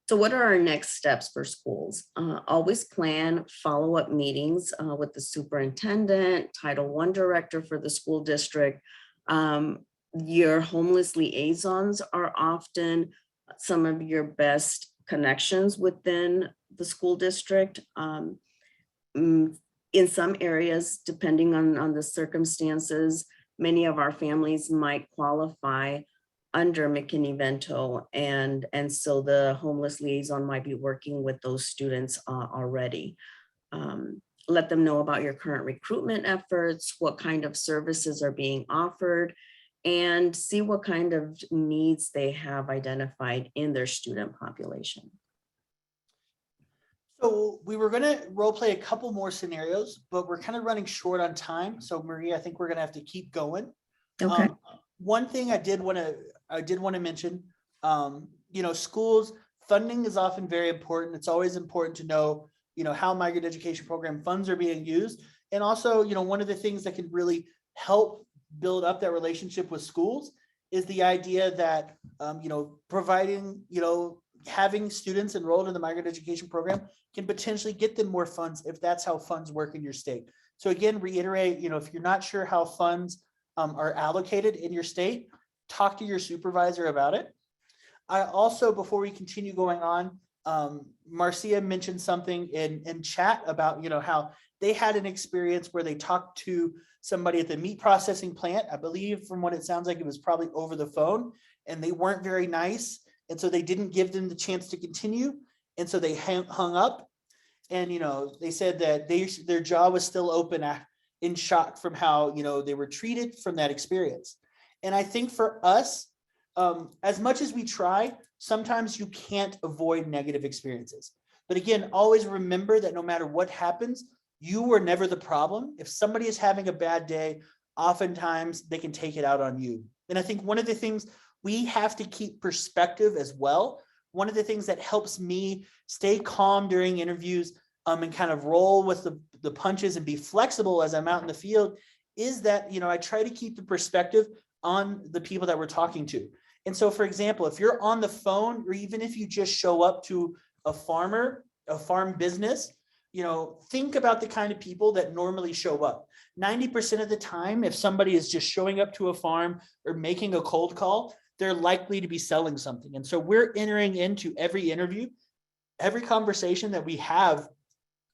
So what are our next steps for schools? Always plan follow-up meetings with the superintendent, Title I director for the school district. Your homeless liaisons are often some of your best connections within the school district. In some areas, depending on the circumstances, many of our families might qualify under McKinney-Vento, and so the homeless liaison might be working with those students already. Let them know about your current recruitment efforts, what kind of services are being offered, and see what kind of needs they have identified in their student population. So we were going to role play a couple more scenarios, but we're kind of running short on time. So Maria, I think we're going to have to keep going. Okay. One thing I did want to mention, schools funding is often very important. It's always important to know, how migrant education program funds are being used. And also, one of the things that can really help build up that relationship with schools is the idea that, providing, having students enrolled in the migrant education program can potentially get them more funds if that's how funds work in your state. So again, reiterate, if you're not sure how funds are allocated in your state, talk to your supervisor about it. I also, before we continue going on, Marcia mentioned something in chat about, how they had an experience where they talked to somebody at the meat processing plant. I believe from what it sounds like, it was probably over the phone, and they weren't very nice. And so they didn't give them the chance to continue. And so they hung up, and, they said that their jaw was still open in shock from how, they were treated from that experience. And I think for us, as much as we try, sometimes you can't avoid negative experiences. But again, always remember that no matter what happens, you were never the problem. If somebody is having a bad day, oftentimes they can take it out on you. And I think one of the things we have to keep perspective as well. One of the things that helps me stay calm during interviews and kind of roll with the punches and be flexible as I'm out in the field is that, I try to keep the perspective on the people that we're talking to. And so, for example, if you're on the phone, or even if you just show up to a farm business, think about the kind of people that normally show up. 90% of the time, if somebody is just showing up to a farm or making a cold call, they're likely to be selling something. And so we're entering into every interview, every conversation that we have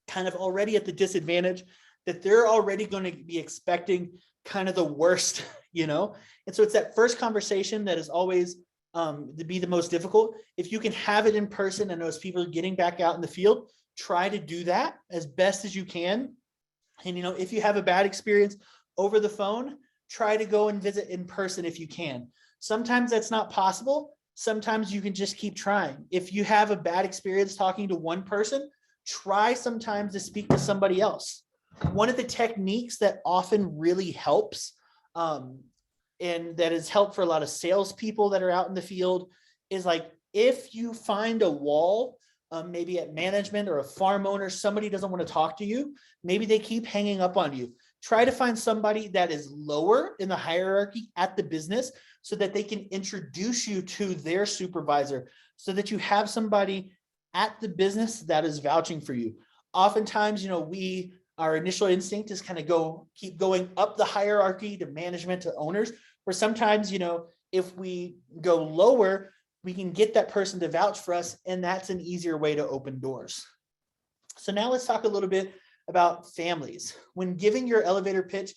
kind of already at the disadvantage that they're already going to be expecting kind of the worst, And so it's that first conversation that is always to be the most difficult. If you can have it in person and those people are getting back out in the field, try to do that as best as you can. And, if you have a bad experience over the phone, try to go and visit in person if you can. Sometimes that's not possible. Sometimes you can just keep trying. If you have a bad experience talking to one person, try sometimes to speak to somebody else. One of the techniques that often really helps, and that has helped for a lot of salespeople that are out in the field, is like, if you find a wall, maybe at management or a farm owner, somebody doesn't want to talk to you, maybe they keep hanging up on you. Try to find somebody that is lower in the hierarchy at the business so that they can introduce you to their supervisor, so that you have somebody at the business that is vouching for you. Oftentimes, our initial instinct is kind of keep going up the hierarchy to management, to owners, where sometimes, if we go lower, we can get that person to vouch for us, and that's an easier way to open doors. So now let's talk a little bit about families. When giving your elevator pitch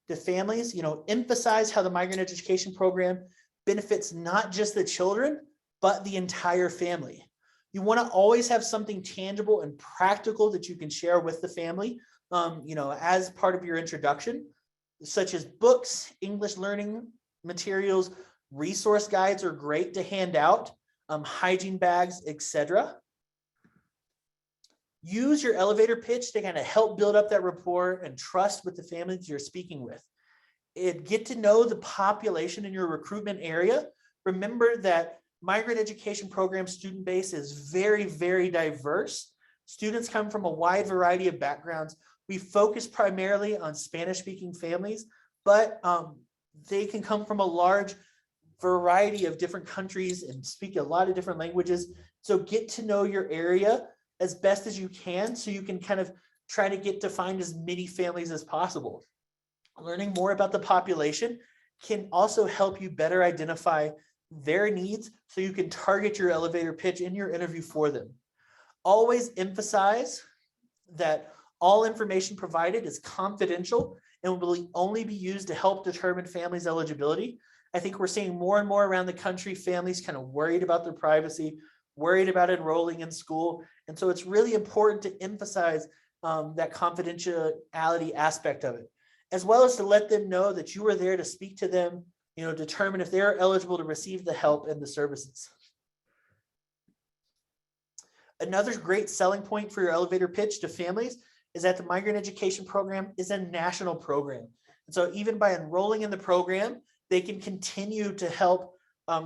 to families, emphasize how the migrant education program benefits not just the children, but the entire family. You want to always have something tangible and practical that you can share with the family, as part of your introduction, such as books, English learning materials, resource guides are great to hand out, hygiene bags, etc. Use your elevator pitch to kind of help build up that rapport and trust with the families you're speaking with. Get to know the population in your recruitment area. Remember that migrant education program student base is very, very diverse. Students come from a wide variety of backgrounds. We focus primarily on Spanish-speaking families, but they can come from a large variety of different countries and speak a lot of different languages. So get to know your area as best as you can, so you can kind of try to get to find as many families as possible. Learning more about the population can also help you better identify their needs, so you can target your elevator pitch in your interview for them. Always emphasize that all information provided is confidential and will only be used to help determine families' eligibility. I think we're seeing more and more around the country, families kind of worried about their privacy, worried about enrolling in school. And so it's really important to emphasize that confidentiality aspect of it, as well as to let them know that you are there to speak to them, determine if they're eligible to receive the help and the services. Another great selling point for your elevator pitch to families is that the migrant education program is a national program. And so even by enrolling in the program, they can continue to help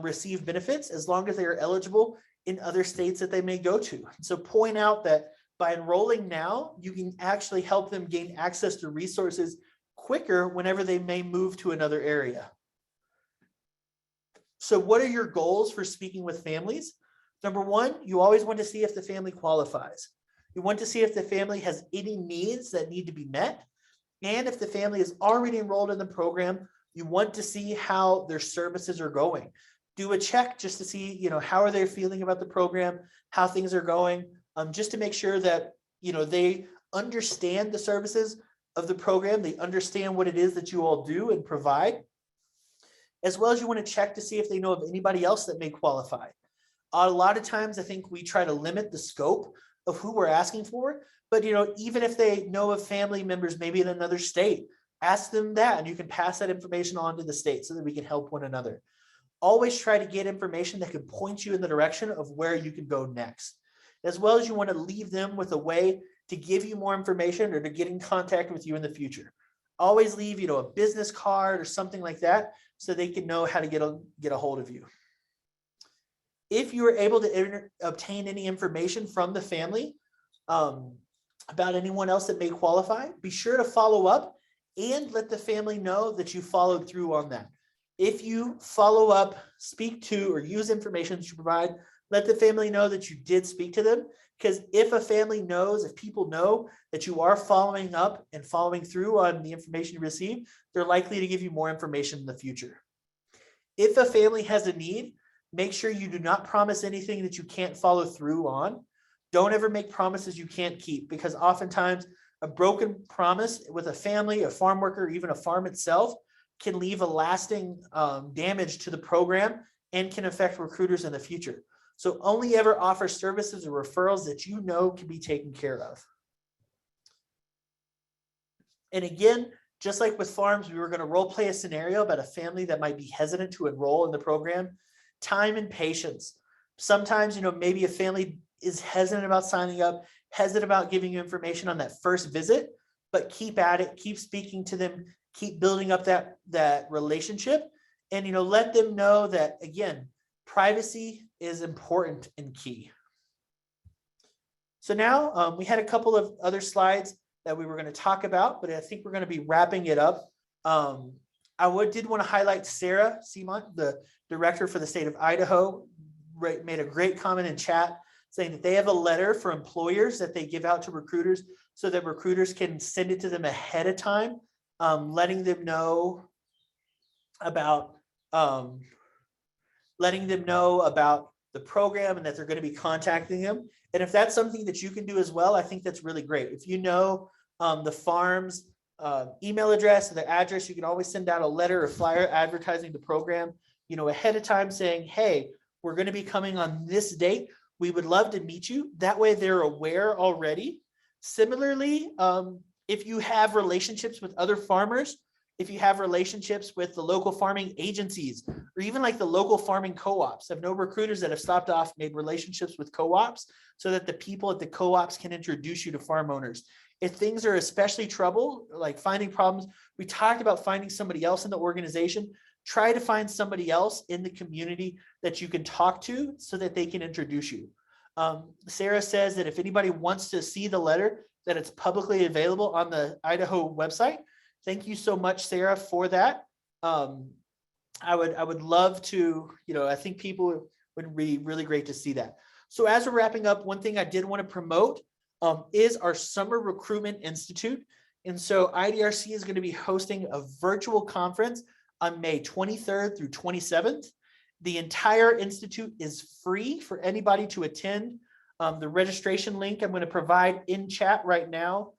receive benefits as long as they are eligible in other states that they may go to. So point out that by enrolling now, you can actually help them gain access to resources quicker whenever they may move to another area. So what are your goals for speaking with families? Number one, you always want to see if the family qualifies. You want to see if the family has any needs that need to be met. And if the family is already enrolled in the program, you want to see how their services are going. Do a check just to see, how are they feeling about the program, how things are going, just to make sure that, they understand the services of the program. They understand what it is that you all do and provide, as well as you want to check to see if they know of anybody else that may qualify. A lot of times I think we try to limit the scope of who we're asking for, but even if they know of family members maybe in another state, ask them that, and you can pass that information on to the state so that we can help one another. Always try to get information that can point you in the direction of where you can go next, as well as you want to leave them with a way to give you more information or to get in contact with you in the future. Always leave, a business card or something like that so they can know how to get a hold of you. If you are able to obtain any information from the family about anyone else that may qualify, be sure to follow up and let the family know that you followed through on that. If you follow up, speak to, or use information that you provide, let the family know that you did speak to them. Because if people know that you are following up and following through on the information you receive, they're likely to give you more information in the future. If a family has a need, make sure you do not promise anything that you can't follow through on. Don't ever make promises you can't keep, because oftentimes a broken promise with a family, a farm worker, or even a farm itself can leave a lasting damage to the program and can affect recruiters in the future. So only ever offer services or referrals that you know can be taken care of. And again, just like with farms, we were going to role play a scenario about a family that might be hesitant to enroll in the program. Time and patience. Sometimes, maybe a family is hesitant about signing up, hesitant about giving you information on that first visit, but keep at it, keep speaking to them, keep building up that relationship, and let them know that, again, privacy is important and key. So now we had a couple of other slides that we were going to talk about, but I think we're going to be wrapping it up. Did want to highlight Sarah Seamont, the director for the state of Idaho, made a great comment in chat saying that they have a letter for employers that they give out to recruiters so that recruiters can send it to them ahead of time, letting them know about the program and that they're going to be contacting them. And if that's something that you can do as well, I think that's really great. If you know the farm's email address and their address, you can always send out a letter or flyer advertising the program, ahead of time saying, hey, we're going to be coming on this date. We would love to meet you. That way they're aware already. Similarly, if you have relationships with other farmers, if you have relationships with the local farming agencies, or even like the local farming co-ops, I have no recruiters that have stopped off, made relationships with co-ops so that the people at the co-ops can introduce you to farm owners. If things are especially trouble, like finding problems, we talked about finding somebody else in the organization. Try to find somebody else in the community that you can talk to so that they can introduce you. Sarah says that if anybody wants to see the letter, that it's publicly available on the Idaho website. Thank you so much, Sarah, for that. I would love to, I think people would be really great to see that. So as we're wrapping up, one thing I did want to promote is our Summer Recruitment Institute. And so IDRC is going to be hosting a virtual conference on May 23rd through 27th. The entire institute is free for anybody to attend. The registration link I'm going to provide in chat right now.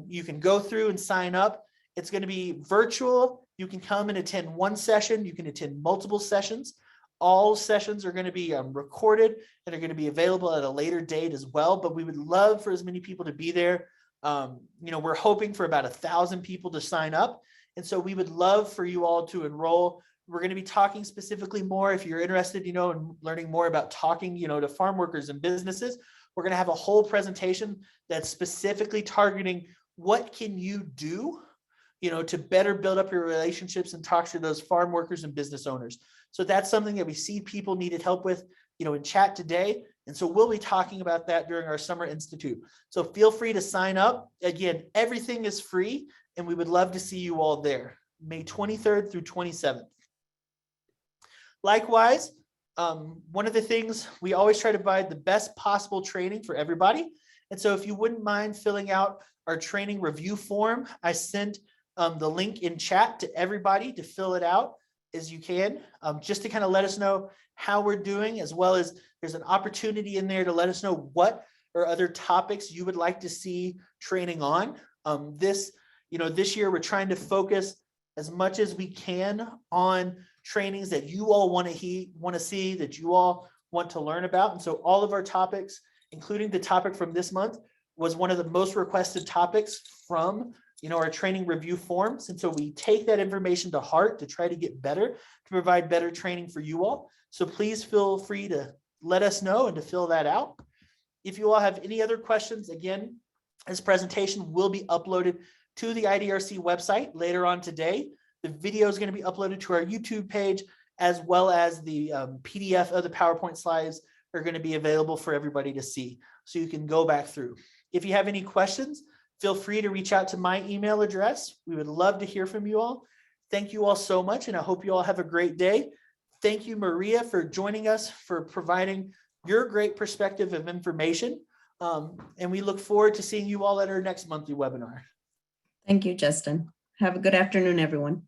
You can go through and sign up. It's going to be virtual. You can come and attend one session. You can attend multiple sessions. All sessions are going to be recorded and are going to be available at a later date as well. But we would love for as many people to be there. We're hoping for about 1,000 people to sign up. And so we would love for you all to enroll. We're going to be talking specifically more if you're interested, in learning more about talking, to farm workers and businesses. We're going to have a whole presentation that's specifically targeting what can you do, to better build up your relationships and talk to those farm workers and business owners. So that's something that we see people needed help with, in chat today. And so we'll be talking about that during our Summer Institute. So feel free to sign up. Again, everything is free and we would love to see you all there, May 23rd through 27th. Likewise, one of the things we always try to provide the best possible training for everybody. And so if you wouldn't mind filling out our training review form, I sent the link in chat to everybody to fill it out as you can, just to kind of let us know how we're doing, as well as there's an opportunity in there to let us know what or other topics you would like to see training on. This year we're trying to focus as much as we can on trainings that you all want to see, that you all want to learn about. And so all of our topics, including the topic from this month, was one of the most requested topics from our training review forms. And so we take that information to heart to try to get better, to provide better training for you all. So please feel free to let us know and to fill that out. If you all have any other questions, again, this presentation will be uploaded to the IDRC website later on today. The video is going to be uploaded to our YouTube page, as well as the PDF of the PowerPoint slides are going to be available for everybody to see. So you can go back through. If you have any questions, feel free to reach out to my email address. We would love to hear from you all. Thank you all so much, and I hope you all have a great day. Thank you, Maria, for joining us, for providing your great perspective of information. And we look forward to seeing you all at our next monthly webinar. Thank you, Justin. Have a good afternoon, everyone.